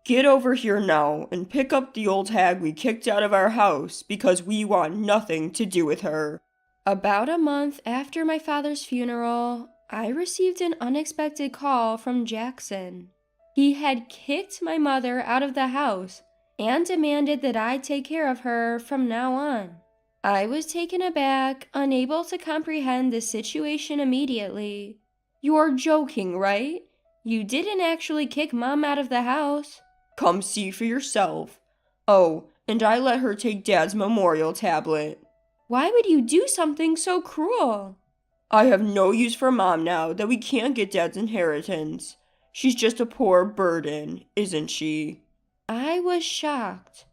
Get over here now and pick up the old hag we kicked out of our house because we want nothing to do with her." About a month after my father's funeral, I received an unexpected call from Jackson. He had kicked my mother out of the house and demanded that I take care of her from now on. I was taken aback, unable to comprehend the situation immediately. "You're joking, right? You didn't actually kick Mom out of the house." "Come see for yourself. Oh, and I let her take Dad's memorial tablet." "Why would you do something so cruel?" "I have no use for Mom now that we can't get Dad's inheritance. She's just a poor burden, isn't she?" I was shocked.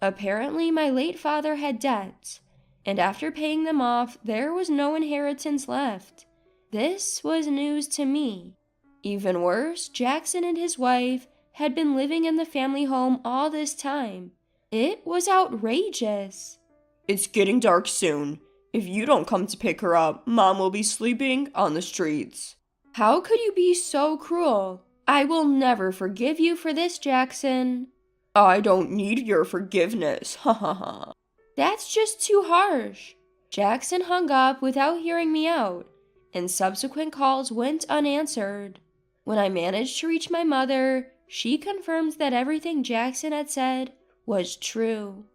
Apparently, my late father had debts, and after paying them off, there was no inheritance left. This was news to me. Even worse, Jackson and his wife had been living in the family home all this time. It was outrageous. "It's getting dark soon. If you don't come to pick her up, Mom will be sleeping on the streets." How could you be so cruel? I will never forgive you for this, Jackson. "I don't need your forgiveness, ha ha ha." That's just too harsh. Jackson hung up without hearing me out, and subsequent calls went unanswered. When I managed to reach my mother, she confirmed that everything Jackson had said was true.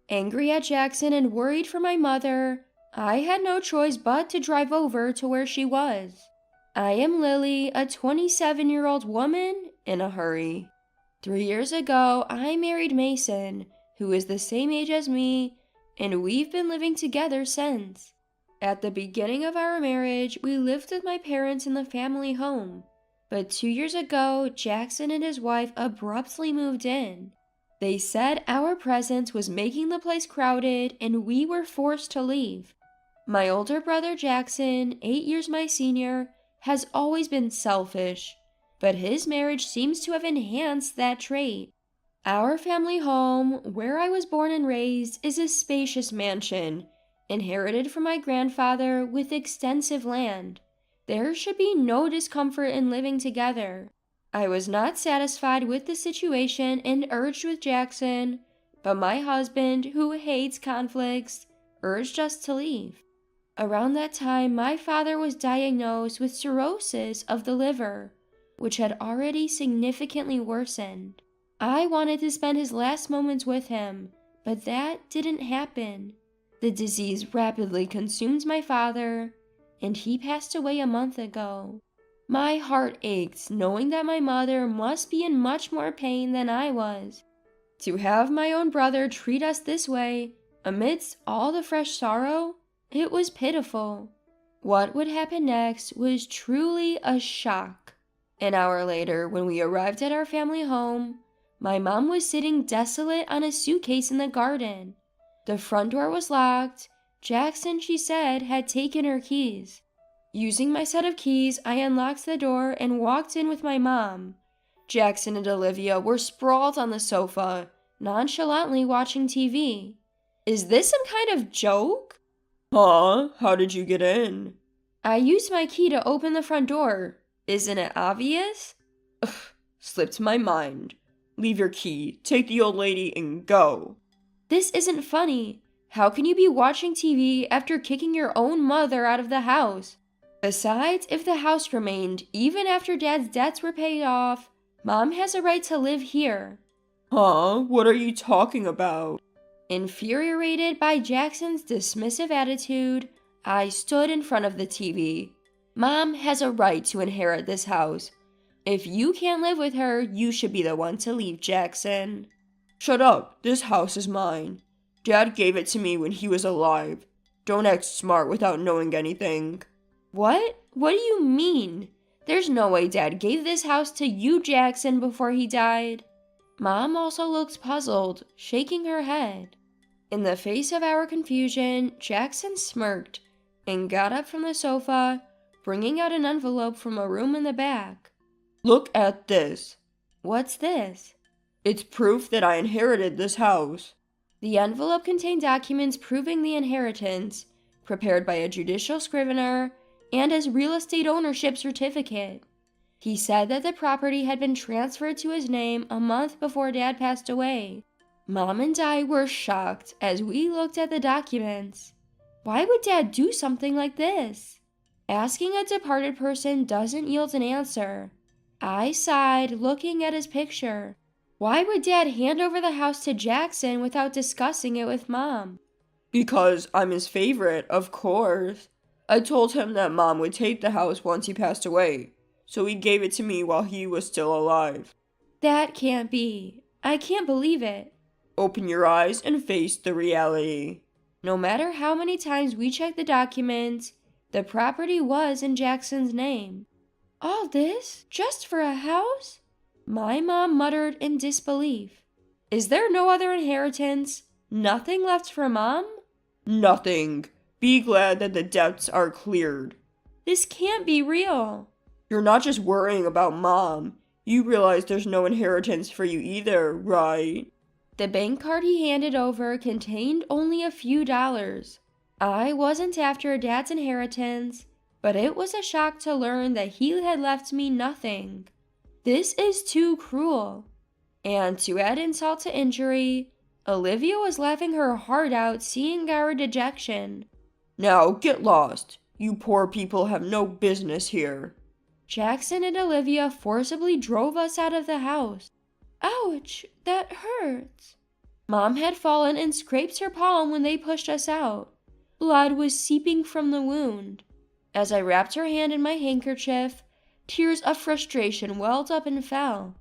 Angry at Jackson and worried for my mother, I had no choice but to drive over to where she was. I am Lily, a 27-year-old woman in a hurry. 3 years ago, I married Mason, who is the same age as me, and we've been living together since. At the beginning of our marriage, we lived with my parents in the family home, but 2 years ago, Jackson and his wife abruptly moved in. They said our presence was making the place crowded and we were forced to leave. My older brother Jackson, 8 years my senior, has always been selfish, but his marriage seems to have enhanced that trait. Our family home, where I was born and raised, is a spacious mansion, inherited from my grandfather with extensive land. There should be no discomfort in living together. I was not satisfied with the situation and urged with Jackson, but my husband, who hates conflicts, urged us to leave. Around that time, my father was diagnosed with cirrhosis of the liver, which had already significantly worsened. I wanted to spend his last moments with him, but that didn't happen. The disease rapidly consumed my father, and he passed away a month ago. My heart ached knowing that my mother must be in much more pain than I was. To have my own brother treat us this way, amidst all the fresh sorrow, it was pitiful. What would happen next was truly a shock. An hour later, when we arrived at our family home, my mom was sitting desolate on a suitcase in the garden. The front door was locked. Jackson, she said, had taken her keys. Using my set of keys, I unlocked the door and walked in with my mom. Jackson and Olivia were sprawled on the sofa, nonchalantly watching TV. Is this some kind of joke? "Huh? How did you get in?" I used my key to open the front door. Isn't it obvious? Ugh, slipped my mind. Leave your key, take the old lady, and go. This isn't funny. How can you be watching TV after kicking your own mother out of the house? Besides, if the house remained, even after Dad's debts were paid off, Mom has a right to live here. Huh? What are you talking about? Infuriated by Jackson's dismissive attitude, I stood in front of the TV. Mom has a right to inherit this house. If you can't live with her, you should be the one to leave, Jackson. Shut up. This house is mine. Dad gave it to me when he was alive. Don't act smart without knowing anything. What? What do you mean? There's no way Dad gave this house to you, Jackson, before he died. Mom also looked puzzled, shaking her head. In the face of our confusion, Jackson smirked and got up from the sofa, bringing out an envelope from a room in the back. Look at this. What's this? It's proof that I inherited this house. The envelope contained documents proving the inheritance, prepared by a judicial scrivener, and his real estate ownership certificate. He said that the property had been transferred to his name a month before Dad passed away. Mom and I were shocked as we looked at the documents. Why would Dad do something like this? Asking a departed person doesn't yield an answer. I sighed, looking at his picture. Why would Dad hand over the house to Jackson without discussing it with Mom? Because I'm his favorite, of course. I told him that Mom would take the house once he passed away, so he gave it to me while he was still alive. That can't be. I can't believe it. Open your eyes and face the reality. No matter how many times we checked the documents, the property was in Jackson's name. All this just for a house? My mom muttered in disbelief. Is there no other inheritance? Nothing left for Mom? Nothing. Be glad that the debts are cleared. This can't be real. You're not just worrying about Mom. You realize there's no inheritance for you either, right? The bank card he handed over contained only a few dollars. I wasn't after Dad's inheritance, but it was a shock to learn that he had left me nothing. This is too cruel. And to add insult to injury, Olivia was laughing her heart out seeing our dejection. Now get lost. You poor people have no business here. Jackson and Olivia forcibly drove us out of the house. Ouch, that hurts. Mom had fallen and scraped her palm when they pushed us out. Blood was seeping from the wound. As I wrapped her hand in my handkerchief, tears of frustration welled up and fell.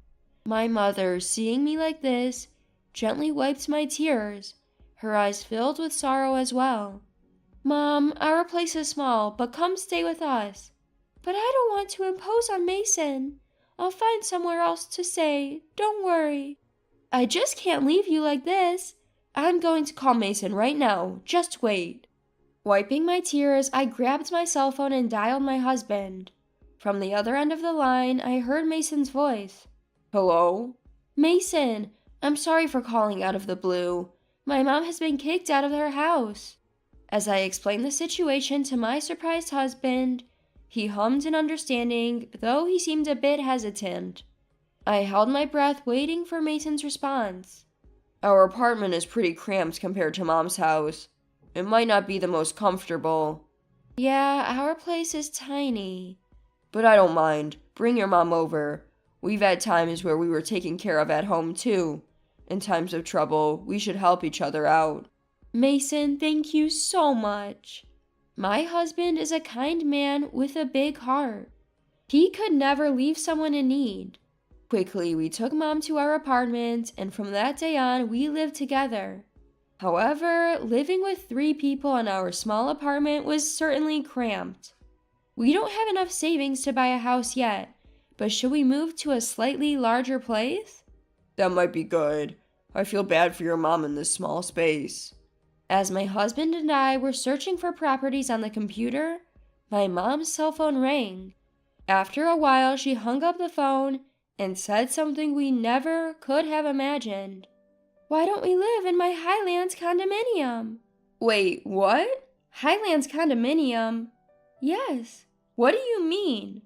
My mother, seeing me like this, gently wiped my tears, her eyes filled with sorrow as well. Mom, our place is small, but come stay with us. But I don't want to impose on Mason. I'll find somewhere else to stay, don't worry. I just can't leave you like this. I'm going to call Mason right now, just wait. Wiping my tears, I grabbed my cell phone and dialed my husband. From the other end of the line, I heard Mason's voice. Hello? Mason, I'm sorry for calling out of the blue. My mom has been kicked out of her house. As I explained the situation to my surprised husband, he hummed in understanding, though he seemed a bit hesitant. I held my breath waiting for Mason's response. Our apartment is pretty cramped compared to Mom's house. It might not be the most comfortable. Yeah, our place is tiny. But I don't mind. Bring your mom over. We've had times where we were taken care of at home too. In times of trouble, we should help each other out. Mason, thank you so much. My husband is a kind man with a big heart. He could never leave someone in need. Quickly, we took Mom to our apartment, and from that day on, we lived together. However, living with 3 people in our small apartment was certainly cramped. We don't have enough savings to buy a house yet, but should we move to a slightly larger place? That might be good. I feel bad for your mom in this small space. As my husband and I were searching for properties on the computer, my mom's cell phone rang. After a while, she hung up the phone and said something we never could have imagined. Why don't we live in my Highlands condominium? Wait, what? Highlands condominium? Yes. What do you mean?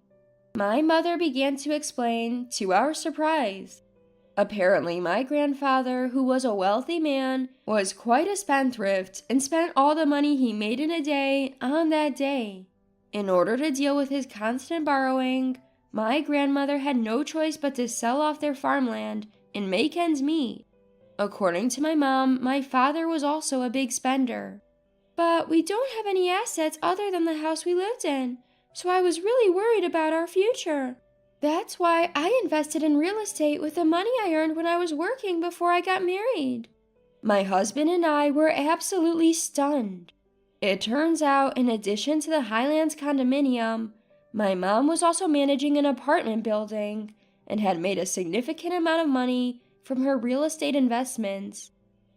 My mother began to explain, to our surprise. Apparently, my grandfather, who was a wealthy man, was quite a spendthrift and spent all the money he made in a day on that day. In order to deal with his constant borrowing, my grandmother had no choice but to sell off their farmland and make ends meet. According to my mom, my father was also a big spender. But we don't have any assets other than the house we lived in, so I was really worried about our future. That's why I invested in real estate with the money I earned when I was working before I got married. My husband and I were absolutely stunned. It turns out, in addition to the Highlands condominium, my mom was also managing an apartment building and had made a significant amount of money from her real estate investments.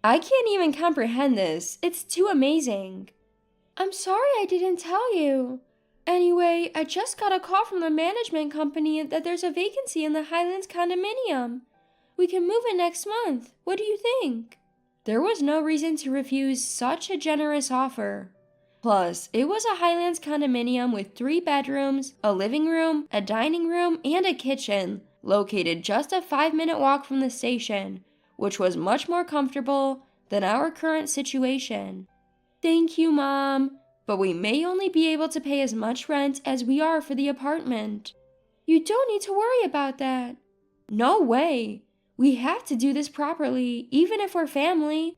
I can't even comprehend this. It's too amazing. I'm sorry I didn't tell you. Anyway, I just got a call from the management company that there's a vacancy in the Highlands condominium. We can move in next month. What do you think? There was no reason to refuse such a generous offer. Plus, it was a Highlands condominium with 3 bedrooms, a living room, a dining room, and a kitchen, located just a 5-minute walk from the station, which was much more comfortable than our current situation. Thank you, Mom, but we may only be able to pay as much rent as we are for the apartment. You don't need to worry about that. No way. We have to do this properly, even if we're family.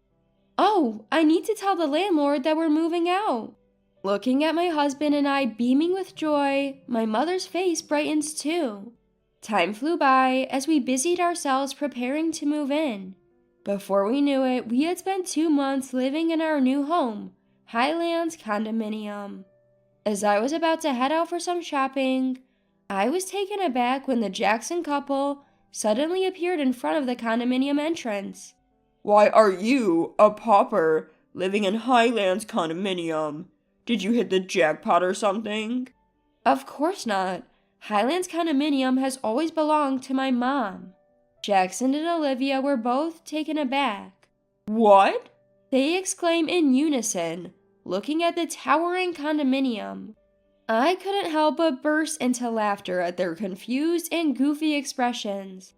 Oh, I need to tell the landlord that we're moving out. Looking at my husband and I beaming with joy, my mother's face brightens too. Time flew by as we busied ourselves preparing to move in. Before we knew it, we had spent 2 months living in our new home, Highlands condominium. As I was about to head out for some shopping, I was taken aback when the Jackson couple suddenly appeared in front of the condominium entrance. Why are you, a pauper, living in Highlands condominium? Did you hit the jackpot or something? Of course not. Highlands condominium has always belonged to my mom. Jackson and Olivia were both taken aback. What? They exclaim in unison, looking at the towering condominium. I couldn't help but burst into laughter at their confused and goofy expressions.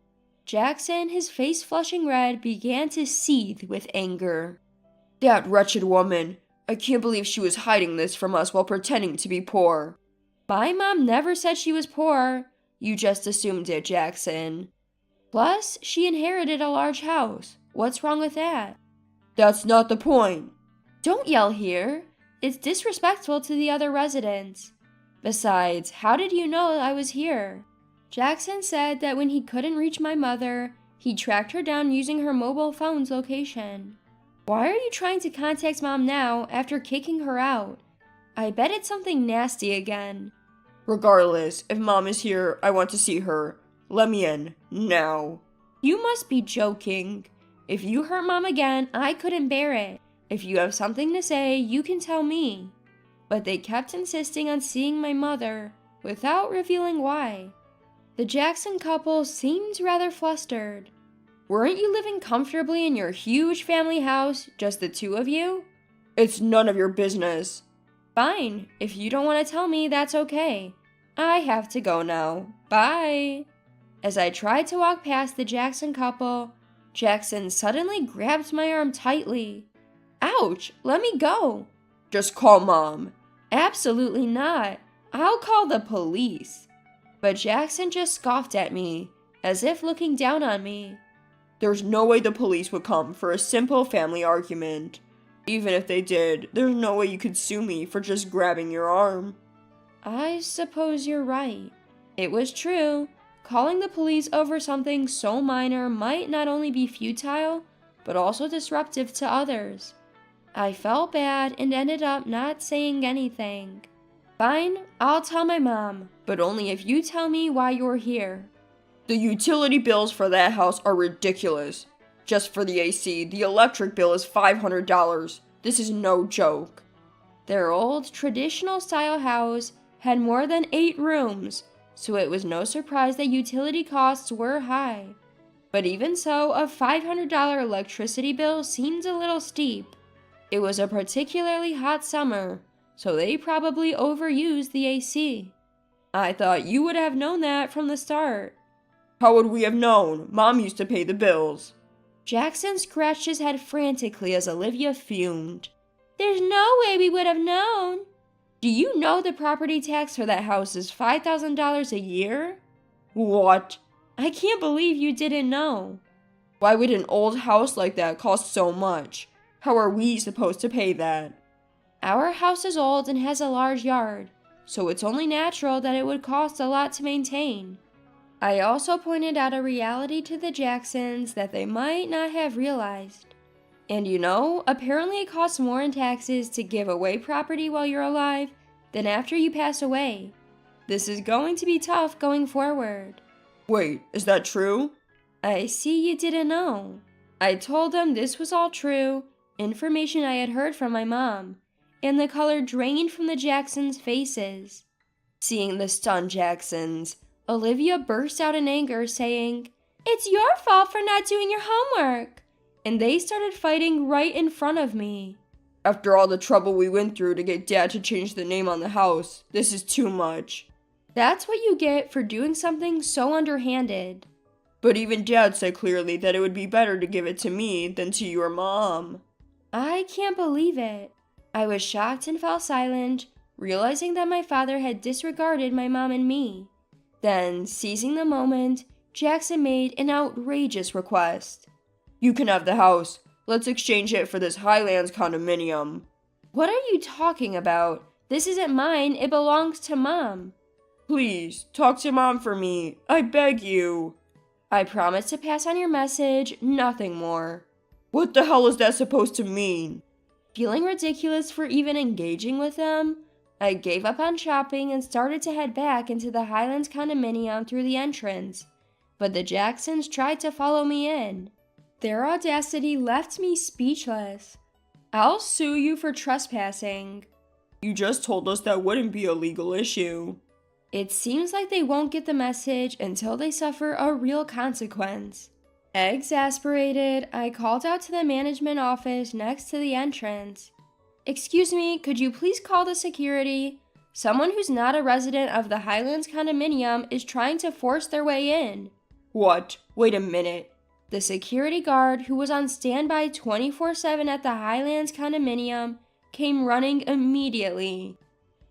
Jackson, his face flushing red, began to seethe with anger. That wretched woman. I can't believe she was hiding this from us while pretending to be poor. My mom never said she was poor. You just assumed it, Jackson. Plus, she inherited a large house. What's wrong with that? That's not the point. Don't yell here. It's disrespectful to the other residents. Besides, how did you know I was here? Jackson said that when he couldn't reach my mother, he tracked her down using her mobile phone's location. Why are you trying to contact Mom now after kicking her out? I bet it's something nasty again. Regardless, if Mom is here, I want to see her. Let me in, now. You must be joking. If you hurt Mom again, I couldn't bear it. If you have something to say, you can tell me. But they kept insisting on seeing my mother, without revealing why. The Jackson couple seemed rather flustered. Weren't you living comfortably in your huge family house, just the 2 of you? It's none of your business. Fine, if you don't want to tell me, that's okay. I have to go now. Bye. As I tried to walk past the Jackson couple, Jackson suddenly grabbed my arm tightly. Ouch, let me go. Just call Mom. Absolutely not. I'll call the police. But Jackson just scoffed at me, as if looking down on me. There's no way the police would come for a simple family argument. Even if they did, there's no way you could sue me for just grabbing your arm. I suppose you're right. It was true. Calling the police over something so minor might not only be futile, but also disruptive to others. I felt bad and ended up not saying anything. Fine, I'll tell my mom, but only if you tell me why you're here. The utility bills for that house are ridiculous. Just for the AC, the electric bill is $500. This is no joke. Their old, traditional-style house had more than 8 rooms, so it was no surprise that utility costs were high. But even so, a $500 electricity bill seemed a little steep. It was a particularly hot summer, so they probably overused the AC. I thought you would have known that from the start. How would we have known? Mom used to pay the bills. Jackson scratched his head frantically as Olivia fumed. There's no way we would have known. Do you know the property tax for that house is $5,000 a year? What? I can't believe you didn't know. Why would an old house like that cost so much? How are we supposed to pay that? Our house is old and has a large yard, so it's only natural that it would cost a lot to maintain. I also pointed out a reality to the Jacksons that they might not have realized. And you know, apparently it costs more in taxes to give away property while you're alive than after you pass away. This is going to be tough going forward. Wait, is that true? I see you didn't know. I told them this was all true, information I had heard from my mom, and the color drained from the Jacksons' faces. Seeing the stunned Jacksons, Olivia burst out in anger, saying, "It's your fault for not doing your homework!" And they started fighting right in front of me. After all the trouble we went through to get Dad to change the name on the house, this is too much. That's what you get for doing something so underhanded. But even Dad said clearly that it would be better to give it to me than to your mom. I can't believe it. I was shocked and fell silent, realizing that my father had disregarded my mom and me. Then, seizing the moment, Jackson made an outrageous request. You can have the house. Let's exchange it for this Highlands condominium. What are you talking about? This isn't mine, it belongs to Mom. Please, talk to Mom for me. I beg you. I promise to pass on your message, nothing more. What the hell is that supposed to mean? Feeling ridiculous for even engaging with them, I gave up on shopping and started to head back into the Highlands condominium through the entrance, but the Jacksons tried to follow me in. Their audacity left me speechless. I'll sue you for trespassing. You just told us that wouldn't be a legal issue. It seems like they won't get the message until they suffer a real consequence. Exasperated, I called out to the management office next to the entrance. Excuse me, could you please call the security? Someone who's not a resident of the Highlands condominium is trying to force their way in. What? Wait a minute. The security guard, who was on standby 24/7 at the Highlands condominium, came running immediately.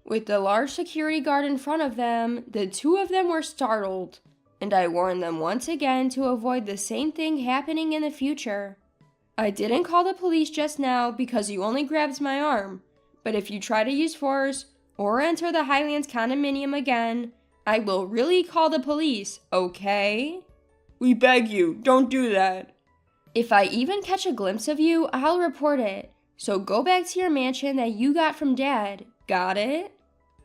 With the large security guard in front of them, the two of them were startled, and I warned them once again to avoid the same thing happening in the future. I didn't call the police just now because you only grabbed my arm, but if you try to use force or enter the Highlands condominium again, I will really call the police, okay? We beg you, don't do that. If I even catch a glimpse of you, I'll report it. So go back to your mansion that you got from Dad. Got it?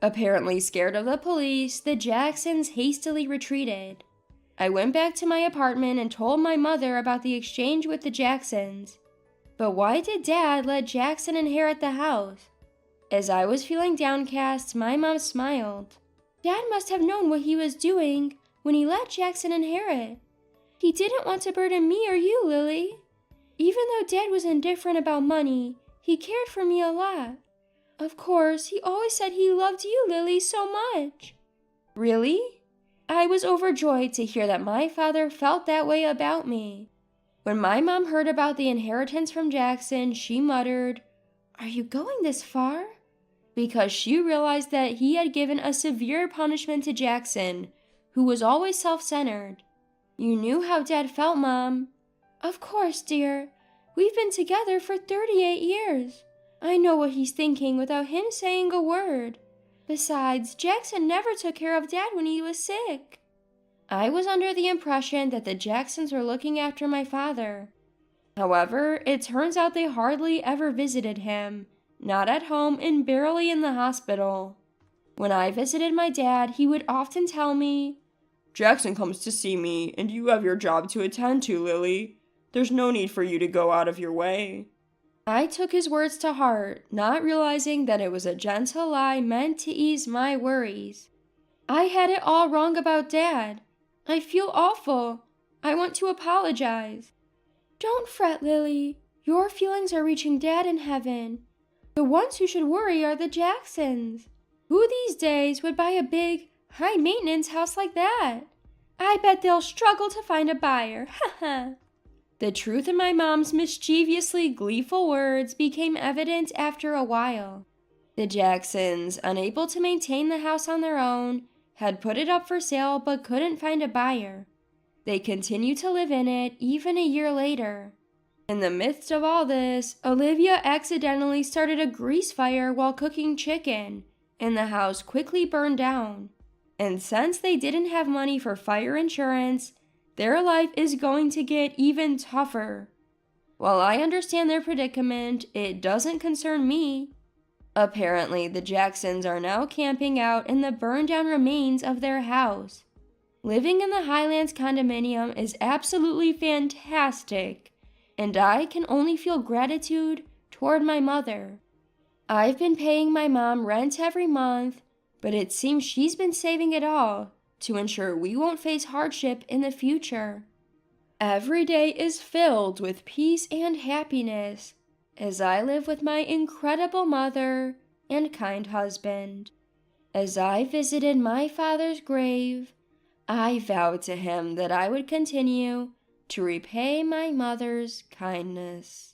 Apparently scared of the police, the Jacksons hastily retreated. I went back to my apartment and told my mother about the exchange with the Jacksons. But why did Dad let Jackson inherit the house? As I was feeling downcast, my mom smiled. Dad must have known what he was doing when he let Jackson inherit. He didn't want to burden me or you, Lily. Even though Dad was indifferent about money, he cared for me a lot. Of course, he always said he loved you, Lily, so much. Really? I was overjoyed to hear that my father felt that way about me. When my mom heard about the inheritance from Jackson, she muttered, "Are you going this far?" Because she realized that he had given a severe punishment to Jackson, who was always self-centered. You knew how Dad felt, Mom. Of course, dear. We've been together for 38 years. I know what he's thinking without him saying a word. Besides, Jackson never took care of Dad when he was sick. I was under the impression that the Jacksons were looking after my father. However, it turns out they hardly ever visited him, not at home and barely in the hospital. When I visited my dad, he would often tell me, Jackson comes to see me, and you have your job to attend to, Lily. There's no need for you to go out of your way. I took his words to heart, not realizing that it was a gentle lie meant to ease my worries. I had it all wrong about Dad. I feel awful. I want to apologize. Don't fret, Lily. Your feelings are reaching Dad in heaven. The ones who should worry are the Jacksons. Who these days would buy a big, high-maintenance house like that? I bet they'll struggle to find a buyer. Ha ha. The truth in my mom's mischievously gleeful words became evident after a while. The Jacksons, unable to maintain the house on their own, had put it up for sale but couldn't find a buyer. They continued to live in it even a year later. In the midst of all this, Olivia accidentally started a grease fire while cooking chicken, and the house quickly burned down. And since they didn't have money for fire insurance, their life is going to get even tougher. While I understand their predicament, it doesn't concern me. Apparently, the Jacksons are now camping out in the burned-down remains of their house. Living in the Highlands condominium is absolutely fantastic, and I can only feel gratitude toward my mother. I've been paying my mom rent every month, but it seems she's been saving it all to ensure we won't face hardship in the future. Every day is filled with peace and happiness, as I live with my incredible mother and kind husband. As I visited my father's grave, I vowed to him that I would continue to repay my mother's kindness.